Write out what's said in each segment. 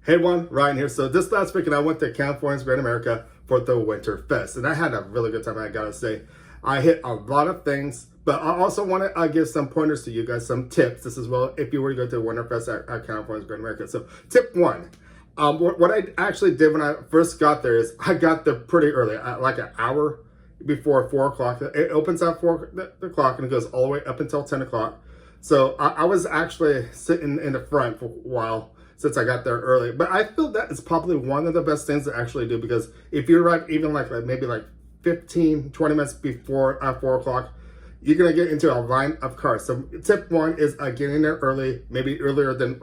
Hey everyone, Ryan here. So this last weekend I went to California's Great America for the WinterFest, and I had a really good time, I gotta say. I hit a lot of things, but I also want to give some pointers to you guys, some tips. This as well, if you were to go to WinterFest at California's Great America. So tip one, what I actually did when I first got there is I got there pretty early, like an hour before 4 o'clock. It opens at 4 o'clock and it goes all the way up until 10 o'clock. So I was actually sitting in the front for a while since I got there early. But I feel that is probably one of the best things to actually do, because if you arrive even like maybe like 15, 20 minutes before 4 o'clock, you're gonna get into a line of cars. So tip one is getting there early, maybe earlier than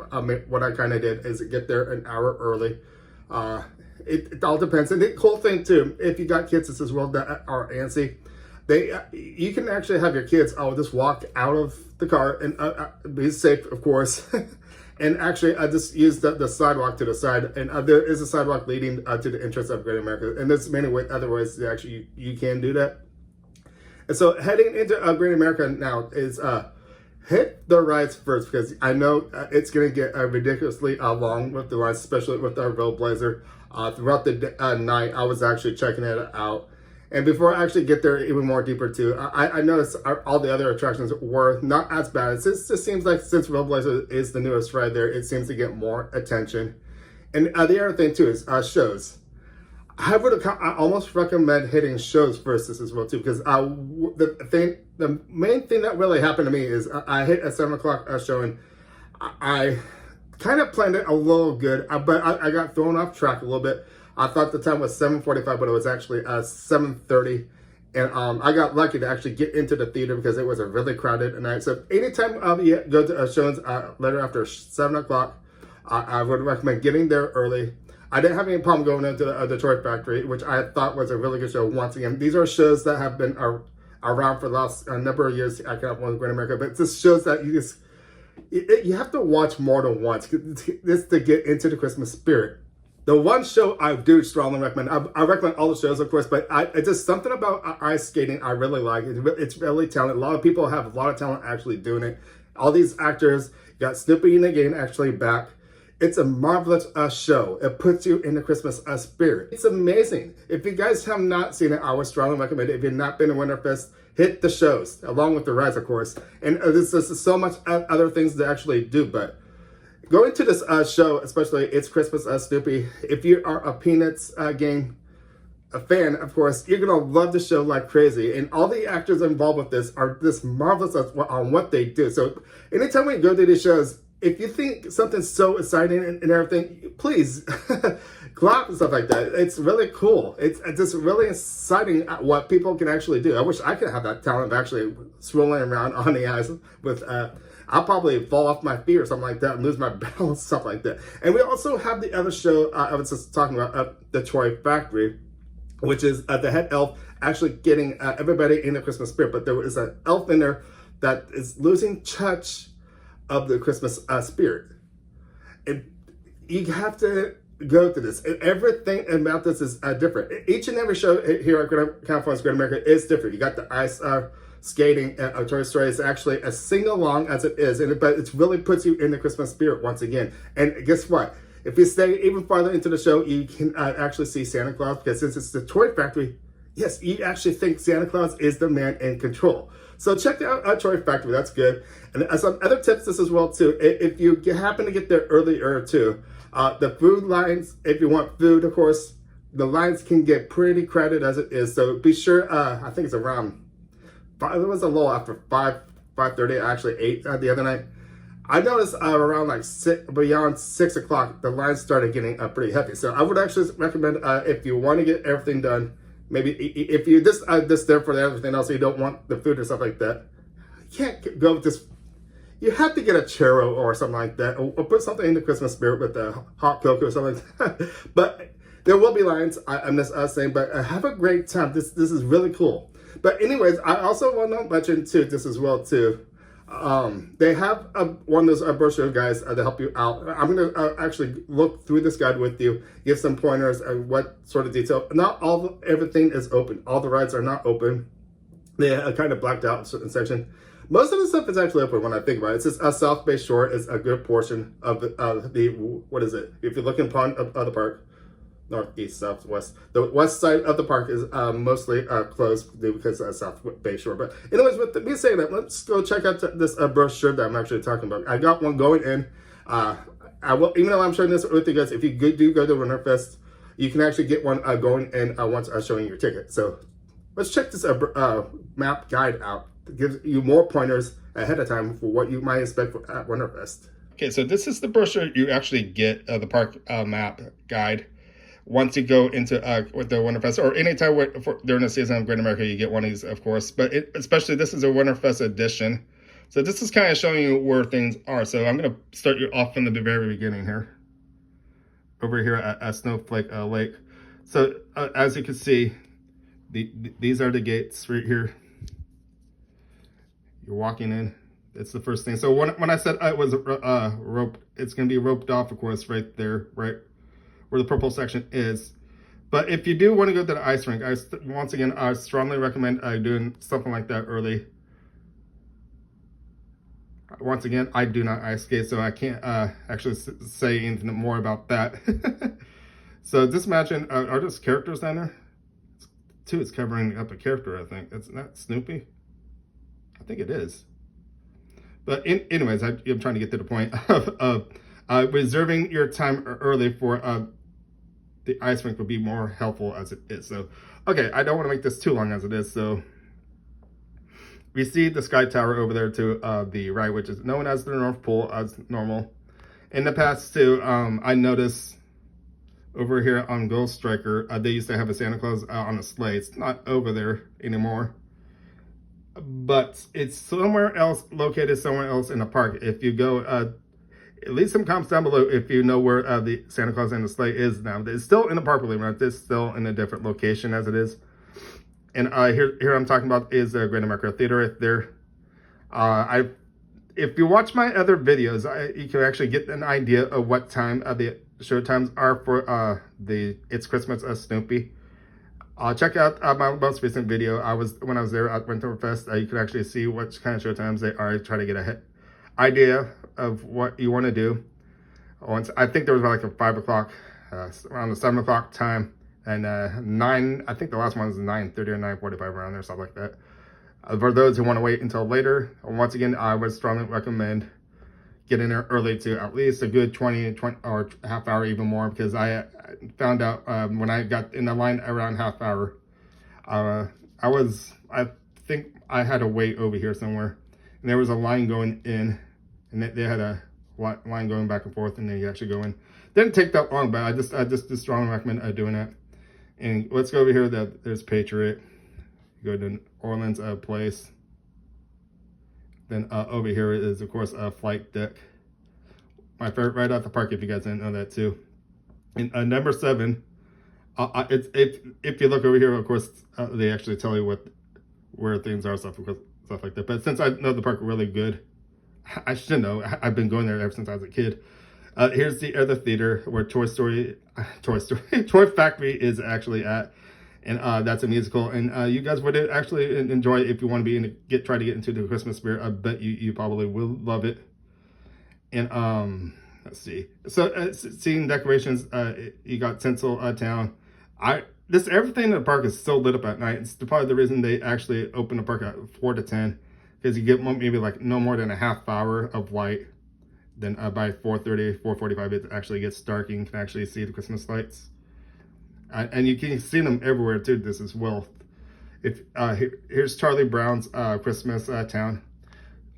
what I kind of did, is get there an hour early. It all depends. And the cool thing too, if you got kids as well that are antsy, you can actually have your kids just walk out of the car and be safe, of course. And actually, I just used the sidewalk to the side, and there is a sidewalk leading to the entrance of Great America, and there's many other ways that actually you can do that. And so heading into Great America now is hit the rides first, because I know it's going to get ridiculously long with the rides, especially with our Roadblazer. Throughout the night, I was actually checking it out. And before I actually get there even more deeper too, I noticed all the other attractions were not as bad. It just seems like since Roadblazer is the newest ride there, it seems to get more attention. And the other thing too is shows. I almost recommend hitting shows first as well too, because the main thing that really happened to me is I hit a 7 o'clock showing. I kind of planned it a little good, but I got thrown off track a little bit. I thought the time was 7:45, but it was actually 7:30. And I got lucky to actually get into the theater because it was a really crowded night. So anytime you go to shows later after 7 o'clock, I would recommend getting there early. I didn't have any problem going into the Toy Factory, which I thought was a really good show. Once again, these are shows that have been around for the last number of years at California Great America, but it just shows that you have to watch more than once just to get into the Christmas spirit. The one show I do strongly recommend, I recommend all the shows, of course, but it's just something about ice skating I really like. It's really talented. A lot of people have a lot of talent actually doing it. All these actors, got Snoopy and the Gang actually back. It's a marvelous show. It puts you in the Christmas spirit. It's amazing. If you guys have not seen it, I would strongly recommend it. If you've not been to WinterFest, hit the shows, along with the rides, of course. And there's so much other things to actually do, but going to this show, especially It's Christmas Snoopy, if you are a Peanuts game fan, of course, you're going to love the show like crazy. And all the actors involved with this are just marvelous on what they do. So anytime we go to these shows, if you think something's so exciting and everything, please clap and stuff like that. It's really cool. It's just really exciting what people can actually do. I wish I could have that talent of actually swirling around on the ice with I'll probably fall off my feet or something like that and lose my balance, stuff like that. And we also have the other show I was just talking about, the Toy Factory, which is the head elf actually getting everybody in the Christmas spirit. But there is an elf in there that is losing touch of the Christmas spirit. And you have to go to this. And everything about this is different. Each and every show here at California's Great America is different. You got the ice skating at Toy Story is actually as sing-along as it is, but it really puts you in the Christmas spirit once again. And guess what? If you stay even farther into the show, you can actually see Santa Claus, because since it's the Toy Factory, yes, you actually think Santa Claus is the man in control. So check out Toy Factory, that's good. And some other tips this as well too, if you happen to get there earlier too, the food lines, if you want food, of course, the lines can get pretty crowded as it is. So be sure, I think it's around, it was a little after 5:30, actually 8 the other night. I noticed around like beyond 6 o'clock, the lines started getting pretty heavy. So I would actually recommend if you want to get everything done, maybe if you just there for everything else, so you don't want the food or stuff like that, you can't go with this. You have to get a churro or something like that, or put something in the Christmas spirit with the hot cocoa or something like that. But there will be lines, I'm just saying, but have a great time. This is really cool. But anyways, I also want to mention too, this as well too. They have one of those brochure guides to help you out. I'm going to actually look through this guide with you, give some pointers on what sort of detail. Not everything is open. All the rides are not open. They are kind of blacked out in a certain section. Most of the stuff is actually open when I think about it. It's just South Bay Shore is a good portion of the what is it? If you're looking upon of the park, north, east, south, west. The west side of the park is mostly closed because of South Bay Shore. But anyways, with me saying that, let's go check out this brochure that I'm actually talking about. I got one going in. I will, even though I'm showing this with you guys, if you do go to WinterFest, you can actually get one going in once showing your ticket. So let's check this map guide out. It gives you more pointers ahead of time for what you might expect at WinterFest. Okay, so this is the brochure you actually get, the park map guide. Once you go into with the WinterFest, or anytime during the season of Great America, you get one of these, of course. But especially this is a WinterFest edition. So this is kind of showing you where things are. So I'm going to start you off from the very beginning here. Over here at Snowflake Lake. So as you can see, these are the gates right here. You're walking in. It's the first thing. So when I said it was rope, it's going to be roped off, of course, right there, right where the purple section is. But if you do want to go to the ice rink, once again, I strongly recommend doing something like that early. Once again, I do not ice skate, so I can't actually say anything more about that. So just imagine, are those characters down there? It's covering up a character, I think. It's not Snoopy. I think it is. But anyways, I'm trying to get to the point of reserving your time early for the ice rink would be more helpful as it is. So, okay, I don't want to make this too long as it is. So we see the Sky Tower over there to the right, which is known as the North Pole as normal. In the past too, I noticed over here on Ghost Striker, they used to have a Santa Claus on a sleigh. It's not over there anymore, but it's somewhere else, located somewhere else in the park. If you go, leave some comments down below if you know where the Santa Claus and the sleigh is now. It's still in the park, believe it or not. It's still in a different location as it is. And here I'm talking about is the Great America Theater right there. If you watch my other videos, you can actually get an idea of what time the show times are for the It's Christmas Snoopy. Check out my most recent video. When I was there at WinterFest. You can actually see what kind of show times they are. Try to get a idea of what you want to do. I think there was like a 5 o'clock, around the 7 o'clock time, and 9. I think the last one was 9:30 or 9:45 around there, something like that. For those who want to wait until later, once again, I would strongly recommend getting there early to at least a good 20 or half hour, even more, because I found out when I got in the line around half hour, I think I had to wait over here somewhere, and there was a line going in, and they had a line going back and forth, and then you actually go in. Didn't take that long, but I just strongly recommend doing that. And let's go over here. There's Patriot. Go to Orleans Place. Then over here is, of course, Flight Deck. My favorite right out the park, if you guys didn't know that too. And number 7, if you look over here, of course, they actually tell you where things are, stuff like that. But since I know the park really good, I should know. I've been going there ever since I was a kid. Here's the other theater where Toy Factory is actually at. And that's a musical, and you guys would actually enjoy it if you want to try to get into the Christmas spirit. I bet you probably will love it. And let's see. So seeing decorations, you got Tinsel Town. Everything in the park is so lit up at night. It's probably the reason they actually open the park at 4 to 10, because you get maybe like no more than a half hour of light. Then by 4:30, 4:45, it actually gets dark. You can actually see the Christmas lights. And you can see them everywhere too. This as well. Here's Charlie Brown's Christmas Town.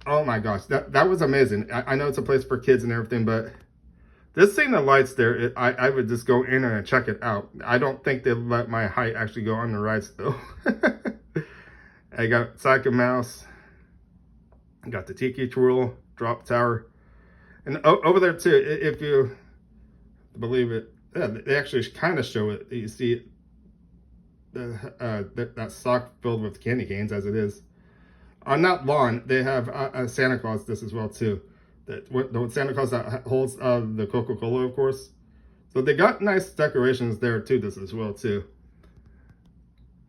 Oh my gosh, that was amazing. I know it's a place for kids and everything, but this seeing the lights there, I would just go in and check it out. I don't think they'll let my height actually go on the rides though. I got Psycho Mouse. I got the Tiki Twirl, Drop Tower, and over there too, if you believe it. Yeah, they actually kind of show it. You see that sock filled with candy canes as it is. On that lawn, they have Santa Claus this as well too. The Santa Claus that holds the Coca-Cola, of course. So they got nice decorations there too this as well too.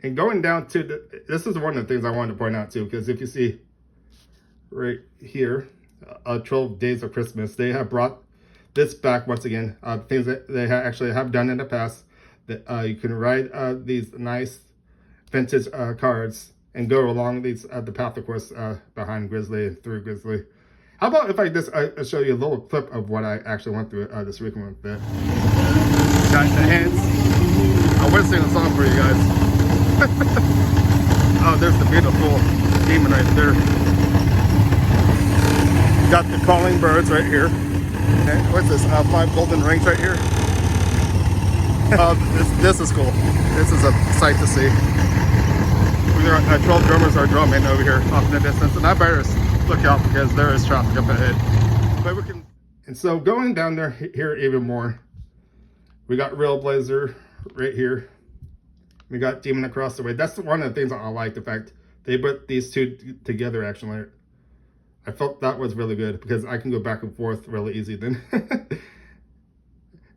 And going down to this is one of the things I wanted to point out too, because if you see right here, 12 Days of Christmas. They have brought this back once again. Things that they actually have done in the past. That you can ride these nice vintage cards and go along these the path, of course, behind Grizzly and through Grizzly. How about if I just show you a little clip of what I actually went through this weekend with that. Got the hands. I want to sing a song for you guys. Oh, there's the beautiful demon right there. Got the calling birds right here. And what's this? 5 golden rings right here. This is cool. This is a sight to see. 12 drummers are drumming over here off in the distance, and I better look out because there is traffic up ahead. But we can. And so going down there here even more, we got Railblazer right here. We got Demon across the way. That's one of the things I like, the fact they put these two together actually. I felt that was really good because I can go back and forth really easy then.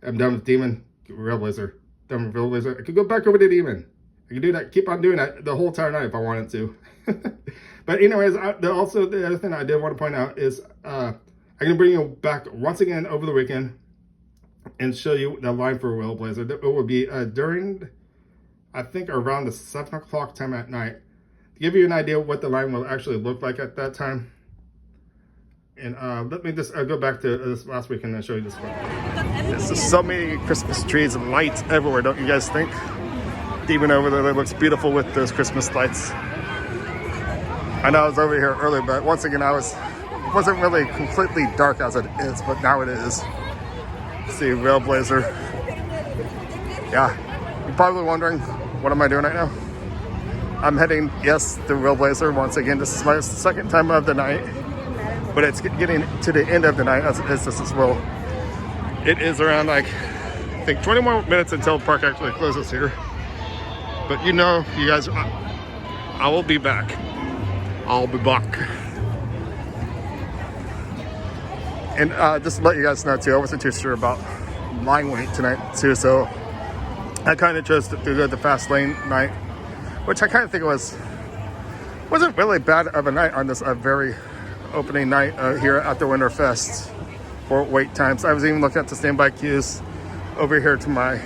I'm done with Demon, Railblazer. Done with Railblazer. I could go back over to Demon. I could do that, keep on doing that the whole entire night if I wanted to. But anyways, also the other thing I did want to point out is I'm going to bring you back once again over the weekend and show you the line for Railblazer. It will be during, I think, around the 7 o'clock time at night. To give you an idea of what the line will actually look like at that time. And let me just go back to this last weekend and show you this one. There's so many Christmas trees and lights everywhere, don't you guys think? Even over there, it looks beautiful with those Christmas lights. I know I was over here earlier, but once again, it wasn't really completely dark as it is, but now it is. See Railblazer. Yeah, you're probably wondering, what am I doing right now? I'm heading, yes, to Railblazer. Once again, this is my second time of the night, but it's getting to the end of the night as this as well. It is around like, I think 20 more minutes until the park actually closes here. But you know, you guys, I will be back. I'll be back. And just to let you guys know too, I wasn't too sure about line weight tonight too, so I kind of chose to go the fast lane night, which I kind of think wasn't really bad of a night on this very opening night here at the WinterFest for wait times. I was even looking at the standby queues over here to my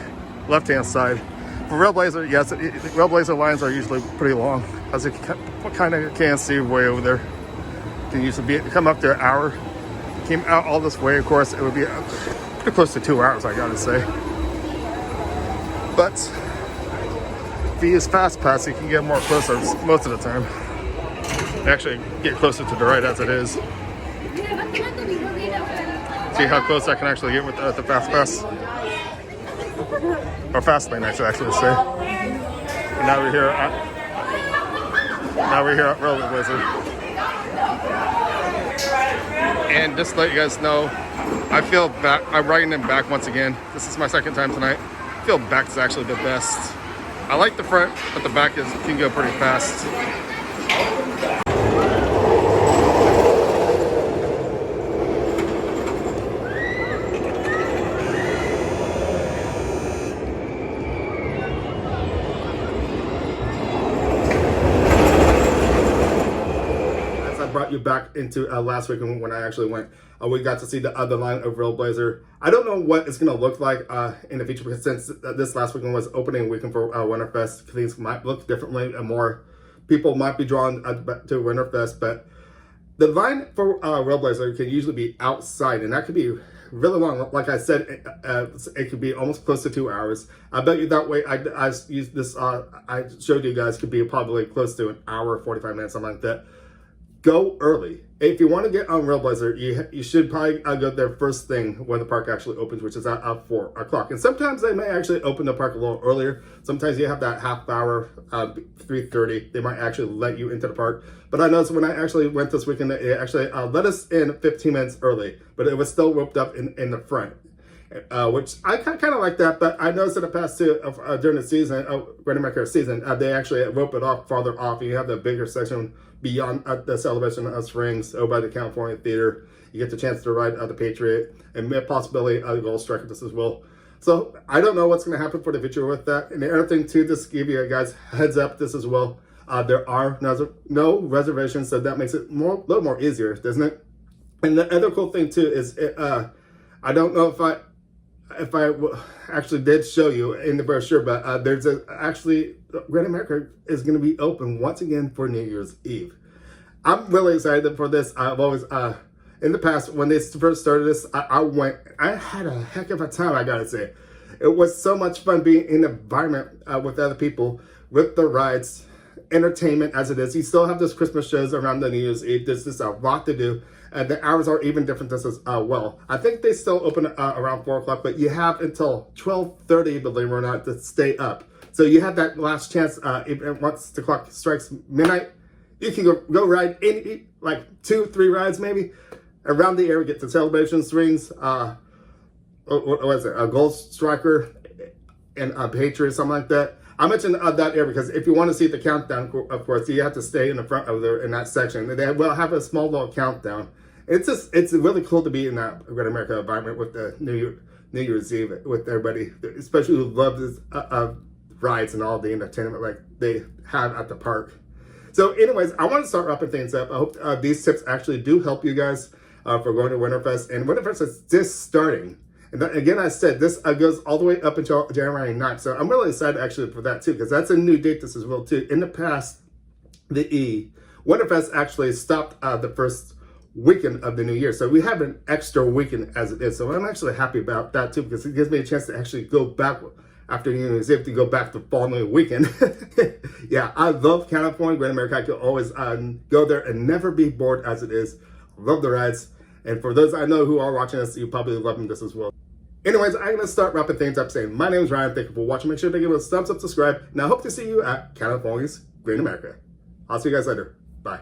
left-hand side. For Railblazer, yes, Railblazer lines are usually pretty long, as you kind of can see way over there. It can usually come up to an hour. Came out all this way, of course, it would be pretty close to 2 hours, I gotta say. But if you use Fast Pass, you can get more closer most of the time. You actually get closer to the right as it is. See how close I can actually get with the Fast Pass? Or fast lane, I should actually say. And now we're here at Railblazer. And just to let you guys know, I feel back. I'm riding them back once again. This is my second time tonight. I feel back is actually the best. I like the front, but the back can go pretty fast. Brought you back into last week when I actually went. We got to see the other line of Railblazer. I don't know what it's going to look like in the future, because since this last weekend was opening weekend for WinterFest, things might look differently and more people might be drawn to WinterFest. But the line for Railblazer can usually be outside, and that could be really long. Like I said, it could be almost close to 2 hours. I bet you that way. I used this. I showed you guys could be probably close to an hour, 45 minutes, something like that. Go early. If you want to get on Railblazer, you should probably go there first thing when the park actually opens, which is at 4 o'clock. And sometimes they may actually open the park a little earlier. Sometimes you have that half hour, 3:30. They might actually let you into the park. But I noticed when I actually went this weekend, it actually let us in 15 minutes early, but it was still roped up in the front. Which I kind of like that, but I noticed in the past too, during the season, Great America season, they actually rope it off farther off, and you have the bigger section beyond the celebration of Springs over by the California Theater. You get the chance to ride the Patriot and possibly the Gold Striker this as well. So I don't know what's going to happen for the future with that. And the other thing too, just to give you guys heads up this as well. There are no reservations, so that makes it a little more easier, doesn't it? And the other cool thing too is, I don't know if I actually did show you in the brochure, but there's actually Great America is going to be open once again for New Year's Eve. I'm really excited for this. I've always in the past, when they first started this, I had a heck of a time, I gotta say. It was so much fun being in an environment with other people, with the rides, entertainment as it is. You still have those Christmas shows around the New Year's Eve. There's just a lot to do. And the hours are even different as well. I think they still open around 4 o'clock, but you have until 12:30, believe it or not, to stay up. So you have that last chance. Once the clock strikes midnight, you can go ride any, like 2-3 rides maybe around the area. Get the celebration swings. What was it? A Gold Striker and a Patriot, something like that. I mentioned that area because if you want to see the countdown, of course, you have to stay in the front of there in that section. They will have a small little countdown. It's really cool to be in that Great America environment with the New Year's Eve with everybody, especially who love this rides and all the entertainment like they have at the park. So anyways, I want to start wrapping things up. I hope these tips actually do help you guys for going to WinterFest. And WinterFest is just starting. And again, I said this goes all the way up until January 9th. So I'm really excited actually for that too, because that's a new date this as well too. In the past, WinterFest actually stopped the first weekend of the new year. So we have an extra weekend as it is. So I'm actually happy about that too, because it gives me a chance to actually go back after New Year's Eve to go back the following weekend. Yeah, I love California, Great America. I could always go there and never be bored as it is. Love the rides. And for those I know who are watching this, you probably loving this as well. Anyways, I'm going to start wrapping things up saying, my name is Ryan. Thank you for watching. Make sure to give us a thumbs up, subscribe. And I hope to see you at California's Great America. I'll see you guys later. Bye.